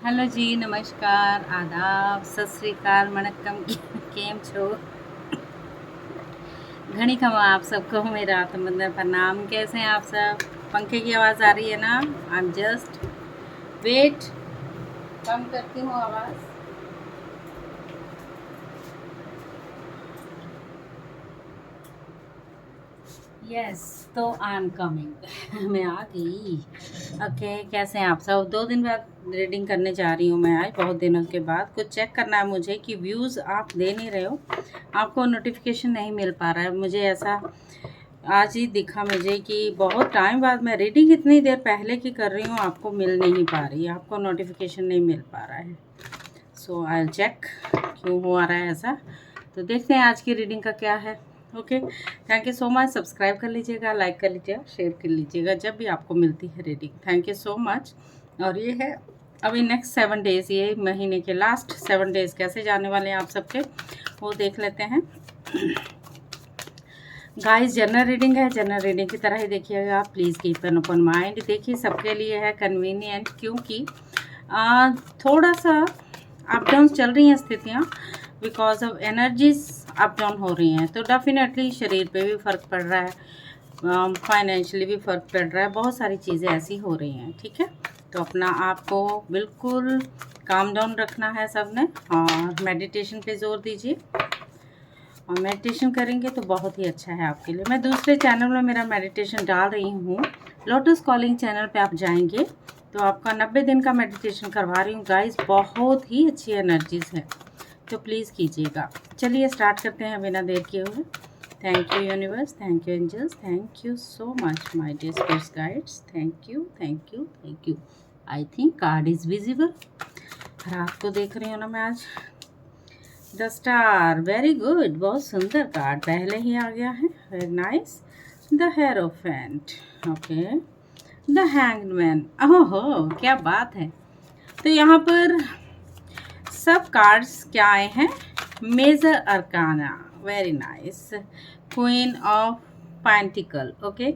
Hello जी, नमस्कार, आदाब, सत श्री अकाल, वणक्कम केम छो? घणी खमा आप सबको मेरा आत्मबंधन प्रणाम। कैसे हैं आप सब? पंखे की आवाज़ आ रही है ना? आई एम जस्ट वेट, कम करती हूँ आवाज़। यस, तो आई एम कमिंग मैं आ गई। ओके, कैसे हैं आप सब? 2 दिन बाद रीडिंग करने जा रही हूँ मैं आज, बहुत दिनों के बाद। कुछ चेक करना है मुझे कि व्यूज़ आप दे नहीं रहे हो, आपको नोटिफिकेशन नहीं मिल पा रहा है। मुझे ऐसा आज ही दिखा मुझे कि बहुत टाइम बाद मैं रीडिंग इतनी देर पहले की कर रही हूँ, आपको मिल नहीं पा रही है, आपको नोटिफिकेशन नहीं मिल पा रहा है। सो आई विल चेक क्यों हो रहा है ऐसा। तो देखते हैं आज की रीडिंग का क्या है। Okay, thank you so much. Subscribe कर लीजिएगा, लाइक कर लीजिएगा, शेयर कर लीजिएगा जब भी आपको मिलती है reading. Thank you so much. और ये है अभी नेक्स्ट 7 डेज़, ये महीने के लास्ट 7 डेज़ कैसे जाने वाले हैं आप सबके, वो देख लेते हैं। गाइस, जनरल रीडिंग है, जनरल रीडिंग की तरह ही देखिएगा। Please keep an open mind. देखिए, सबके लिए है कन्वीनियंट, क्योंकि थोड़ा सा अप डाउन चल रही हैं स्थितियाँ, because of energies up down हो रही हैं, तो डेफिनेटली शरीर पे भी फ़र्क पड़ रहा है, फाइनेंशियली भी फ़र्क पड़ रहा है, बहुत सारी चीज़ें ऐसी हो रही हैं। ठीक है, तो अपना आप को बिल्कुल काम डाउन रखना है सबने, और मेडिटेशन पे जोर दीजिए। और मेडिटेशन करेंगे तो बहुत ही अच्छा है आपके लिए। मैं दूसरे चैनल में मेरा मेडिटेशन डाल रही हूँ, लोटस कॉलिंग चैनल पे आप जाएंगे तो आपका 90 दिन का मेडिटेशन करवा रही हूँ गाइस, बहुत ही अच्छी एनर्जीज है, तो प्लीज़ कीजिएगा। चलिए स्टार्ट करते हैं बिना देर किए हुए। Thank you universe, thank you angels, thank you so much my dear spirits guides, thank you thank you thank you. I think card is visible, रात को देख रही हूँ ना मैं आज। द स्टार, वेरी गुड, बहुत सुंदर कार्ड पहले ही आ गया है, very nice. The hierophant, okay. The hangman, ओहो क्या बात है। तो यहाँ पर सब कार्ड्स क्या आए हैं? Major arcana, very nice. Queen of pentacle, okay.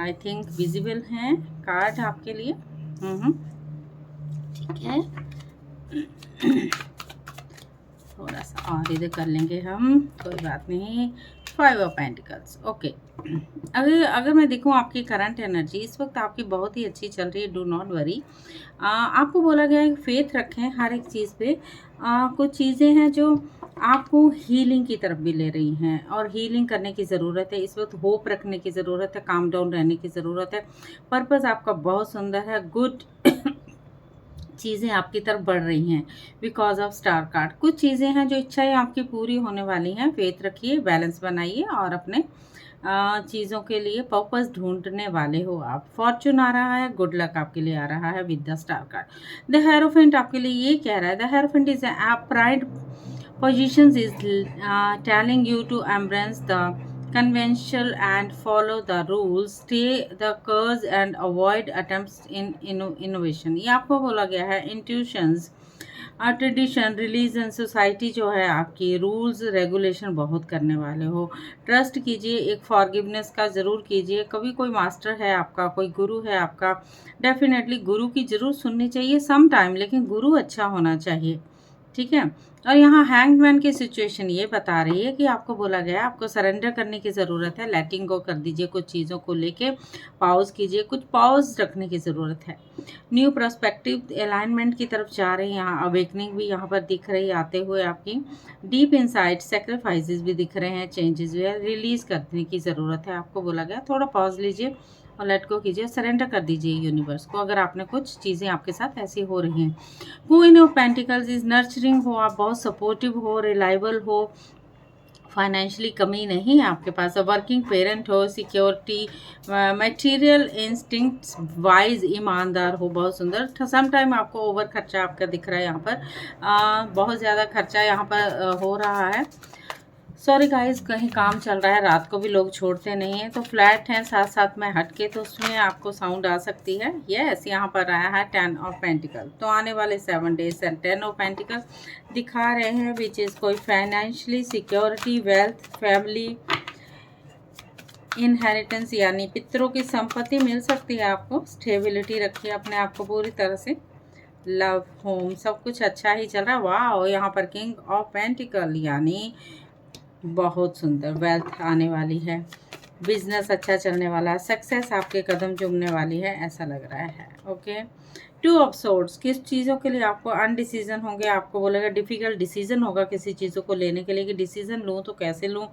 I think visible हैं कार्ड आपके लिए। ठीक है, थोड़ा सा और इधर कर लेंगे हम, कोई बात नहीं। 5 ऑफ पेंटिकल्स, ओके। अगर मैं देखूं आपकी करंट एनर्जी इस वक्त आपकी बहुत ही अच्छी चल रही है, डू नॉट वरी। आपको बोला गया है फेथ रखें हर एक चीज़ पे। कुछ चीज़ें हैं जो आपको हीलिंग की तरफ भी ले रही हैं, और हीलिंग करने की ज़रूरत है इस वक्त, होप रखने की ज़रूरत है, काम डाउन रहने की ज़रूरत है। पर्पस आपका बहुत सुंदर है, गुड चीज़ें आपकी तरफ बढ़ रही हैं बिकॉज ऑफ स्टार कार्ड। कुछ चीज़ें हैं जो इच्छाएं आपकी पूरी होने वाली हैं, फेथ रखिए, बैलेंस बनाइए, और अपने चीज़ों के लिए पर्पस ढूंढने वाले हो आप। फॉर्चून आ रहा है, गुड लक आपके लिए आ रहा है with the star card. The hierophant आपके लिए ये कह रहा है, the hierophant is pride positions is telling you to embrace the conventional and follow the rules, stay the course and avoid attempts in innovation। ये आपको बोला गया है इंट्यूशंस, ट्रेडिशन, रिलीजन, सोसाइटी जो है आपकी रूल्स रेगुलेशन बहुत करने वाले हो। ट्रस्ट कीजिए, एक फॉरगिवनेस का ज़रूर कीजिए। कभी कोई मास्टर है आपका, कोई गुरु है आपका, डेफिनेटली गुरु की ज़रूर सुननी चाहिए सम टाइम, लेकिन गुरु अच्छा होना चाहिए। ठीक है, और यहाँ हैंगमैन की सिचुएशन ये बता रही है कि आपको बोला गया है आपको सरेंडर करने की ज़रूरत है, लेटिंग गो कर दीजिए, कुछ चीज़ों को लेके पॉज कीजिए, कुछ पॉज रखने की ज़रूरत है। न्यू पर्सपेक्टिव अलाइनमेंट की तरफ जा रहे हैं, यहाँ अवेकनिंग भी यहाँ पर दिख रही है आते हुए आपकी। डीप इनसाइट सेक्रीफाइसेस भी दिख रहे हैं, चेंजेस भी है, रिलीज़ करने की ज़रूरत है। आपको बोला गया थोड़ा पॉज लीजिए और लेट गो कीजिए, सरेंडर कर दीजिए यूनिवर्स को, अगर आपने कुछ चीज़ें आपके साथ ऐसी हो रही हैं। Queen of pentacles is nurturing हो, आप बहुत सपोर्टिव हो, रिलायबल हो, फाइनेंशियली कमी नहीं है आपके पास, वर्किंग पेरेंट हो, सिक्योरिटी, मटेरियल इंस्टिंक्ट्स वाइज ईमानदार हो, बहुत सुंदर। सम टाइम आपको ओवर खर्चा आपका दिख रहा है यहाँ पर, बहुत ज़्यादा खर्चा यहाँ पर हो रहा है। सॉरी गाइस, कहीं काम चल रहा है, रात को भी लोग छोड़ते नहीं हैं, तो फ्लैट हैं साथ साथ में हटके, तो उसमें आपको साउंड आ सकती है। यस, यहाँ पर आया है 10 ऑफ पेंटिकल, तो आने वाले 7 डेज 10 ऑफ पेंटिकल दिखा रहे हैं, विच इज़ कोई financially security, wealth, family, inheritance यानी पितरों की संपत्ति मिल सकती है आपको। स्टेबिलिटी रखिए अपने आप को पूरी तरह से, लव, होम सब कुछ अच्छा ही चल रहा है। वाह, यहाँ पर किंग ऑफ पेंटिकल यानी बहुत सुंदर, वेल्थ आने वाली है, बिजनेस अच्छा चलने वाला है, सक्सेस आपके कदम चूमने वाली है, ऐसा लग रहा है। ओके, टू ऑफ सोर्ड्स, किस चीज़ों के लिए आपको अनडिसीजन होंगे, आपको बोलेगा डिफ़िकल्ट डिसीजन होगा किसी चीज़ों को लेने के लिए कि डिसीजन लूँ तो कैसे लूँ,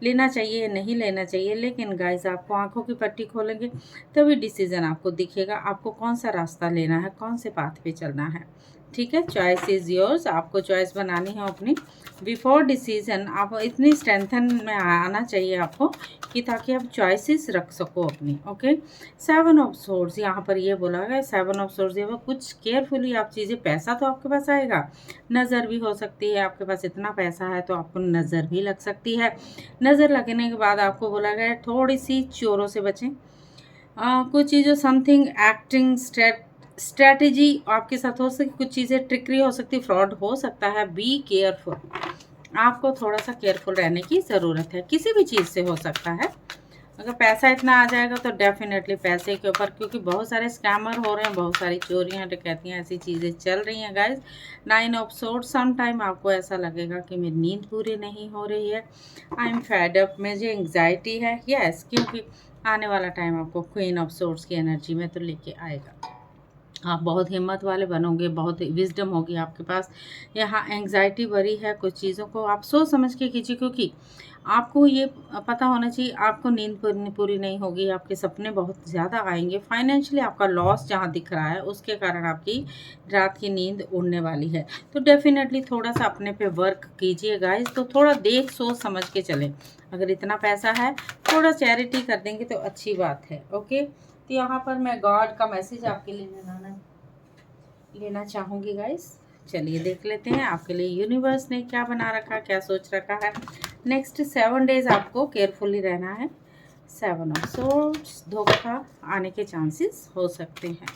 लेना चाहिए नहीं लेना चाहिए। लेकिन गाइस आपको आंखों की पट्टी खोलेंगे तभी डिसीजन आपको दिखेगा, आपको कौन सा रास्ता लेना है, कौन से पाथ पे चलना है। ठीक है, चॉइस इज़ योर्स, आपको चॉइस बनानी है अपनी। बिफोर डिसीजन आप इतनी स्ट्रेंथन में आना चाहिए आपको कि ताकि आप चॉइसेस रख सको अपनी। ओके, 7 ऑफ सोर्ड्स, यहाँ पर ये बोला गया 7 ऑफ सोर्ड्स, ये वो कुछ केयरफुली आप चीज़ें, पैसा तो आपके पास आएगा, नज़र भी हो सकती है, आपके पास इतना पैसा है तो आपको नज़र भी लग सकती है। नज़र लगने के बाद आपको बोला गया थोड़ी सी चोरों से बचें, कुछ चीज़ें समथिंग एक्टिंग स्ट्रेटजी आपके साथ हो सकती, कुछ चीज़ें ट्रिकरी हो सकती, फ्रॉड हो सकता है। बी केयरफुल, आपको थोड़ा सा केयरफुल रहने की ज़रूरत है, किसी भी चीज़ से हो सकता है। अगर पैसा इतना आ जाएगा तो डेफिनेटली पैसे के ऊपर, क्योंकि बहुत सारे स्कैमर हो रहे हैं, बहुत सारी चोरियां डकैतियां ऐसी चीज़ें चल रही हैं guys. 9 of swords, some time आपको ऐसा लगेगा कि मेरी नींद पूरी नहीं हो रही है, आई एम फेड अप, मुझे एंग्जाइटी है। यस, क्योंकि आने वाला टाइम आपको क्वीन ऑफ सोर्ड्स की एनर्जी में तो लेके आएगा। आप बहुत हिम्मत वाले बनोगे, बहुत विजडम होगी आपके पास। यहाँ एंग्जाइटी भरी है, कुछ चीज़ों को आप सोच समझ के कीजिए, क्योंकि आपको ये पता होना चाहिए आपको नींद पूरी नहीं होगी, आपके सपने बहुत ज़्यादा आएंगे, फाइनेंशियली आपका लॉस जहाँ दिख रहा है उसके कारण आपकी रात की नींद उड़ने वाली है। तो डेफिनेटली थोड़ा सा अपने पे वर्क कीजिए गाइस, तो थोड़ा देख सोच समझ के चलें। अगर इतना पैसा है थोड़ा चैरिटी कर देंगे तो अच्छी बात है। ओके, तो यहाँ पर मैं गॉड का मैसेज आपके लिए लेना चाहूँगी गाइस। चलिए देख लेते हैं आपके लिए यूनिवर्स ने क्या बना रखा, क्या सोच रखा है। नेक्स्ट 7 डेज आपको केयरफुली रहना है। 7 ऑफ सोर्ड्स, धोखा आने के चांसेस हो सकते हैं।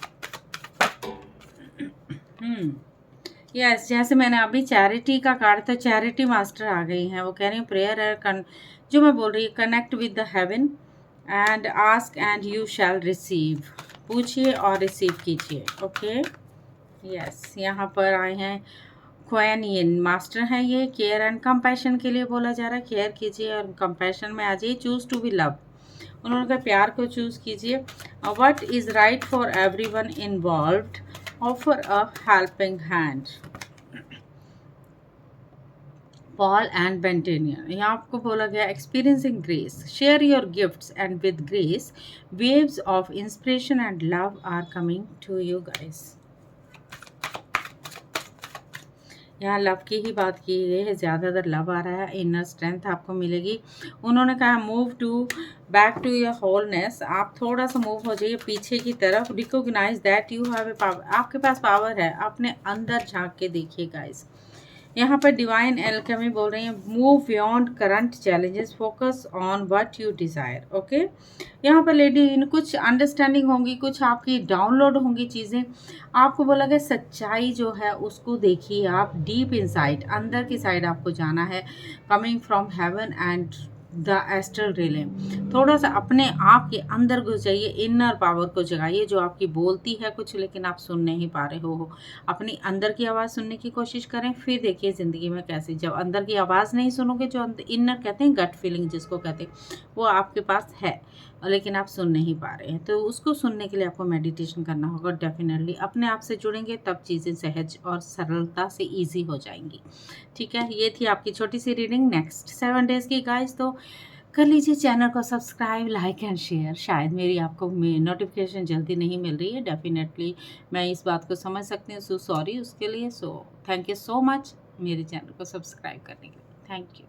यस, जैसे मैंने अभी चैरिटी का कार्ड था, चैरिटी मास्टर आ गई हैं, वो कह रही हैं प्रेयर है, जो मैं बोल रही हूँ connect with the heaven and ask and you shall receive, पूछिए और रिसीव कीजिए। ओके, यस, यहाँ पर आए हैं क्वेन, ये मास्टर हैं, ये केयर एंड कंपैशन के लिए बोला जा रहा है, केयर कीजिए और कंपैशन में आ जाइए। चूज टू बी लव, उन्होंने कहा प्यार को चूज कीजिए। What is right for everyone involved, offer a helping hand. पॉल एंड बेंटेनियर, यहाँ आपको बोला गया experiencing grace, share your gifts and with grace waves of inspiration and love are coming to you guys. यहाँ लव की ही बात की गई है, ज़्यादातर लव आ रहा है, इनर स्ट्रेंथ आपको मिलेगी। उन्होंने कहा move to back to your wholeness, आप थोड़ा सा मूव हो जाइए पीछे की तरफ। Recognise that you have a power, आपके पास पावर है, अपने अंदर झांक के देखिए गाइस। यहाँ पर डिवाइन एल्केमी बोल रही है move beyond current challenges, focus on what you desire. Okay, यहाँ पर लेडी कुछ अंडरस्टैंडिंग होंगी, कुछ आपकी डाउनलोड होंगी चीज़ें, आपको बोला गया सच्चाई जो है उसको देखिए आप, डीप इनसाइड अंदर की साइड आपको जाना है, coming from heaven and the astral realm. थोड़ा सा अपने आप के अंदर घुस जाइए, इनर पावर को जगाइए जो आपकी बोलती है कुछ लेकिन आप सुन नहीं पा रहे हो। अपनी अंदर की आवाज़ सुनने की कोशिश करें, फिर देखिए ज़िंदगी में कैसे, जब अंदर की आवाज़ नहीं सुनोगे, जो इनर कहते हैं गट फीलिंग जिसको कहते हैं, वो आपके पास है लेकिन आप सुन नहीं पा रहे हैं, तो उसको सुनने के लिए आपको मेडिटेशन करना होगा। डेफिनेटली अपने आप से जुड़ेंगे तब चीज़ें सहज और सरलता से ईजी हो जाएंगी। ठीक है, ये थी आपकी छोटी सी रीडिंग नेक्स्ट 7 डेज़ की गाइस। तो कर लीजिए चैनल को सब्सक्राइब, लाइक एंड शेयर। शायद मेरी आपको नोटिफिकेशन जल्दी नहीं मिल रही है, डेफिनेटली मैं इस बात को समझ सकती हूँ, सो सॉरी उसके लिए। So thank you so much मेरे चैनल को सब्सक्राइब करने के लिए, थैंक यू।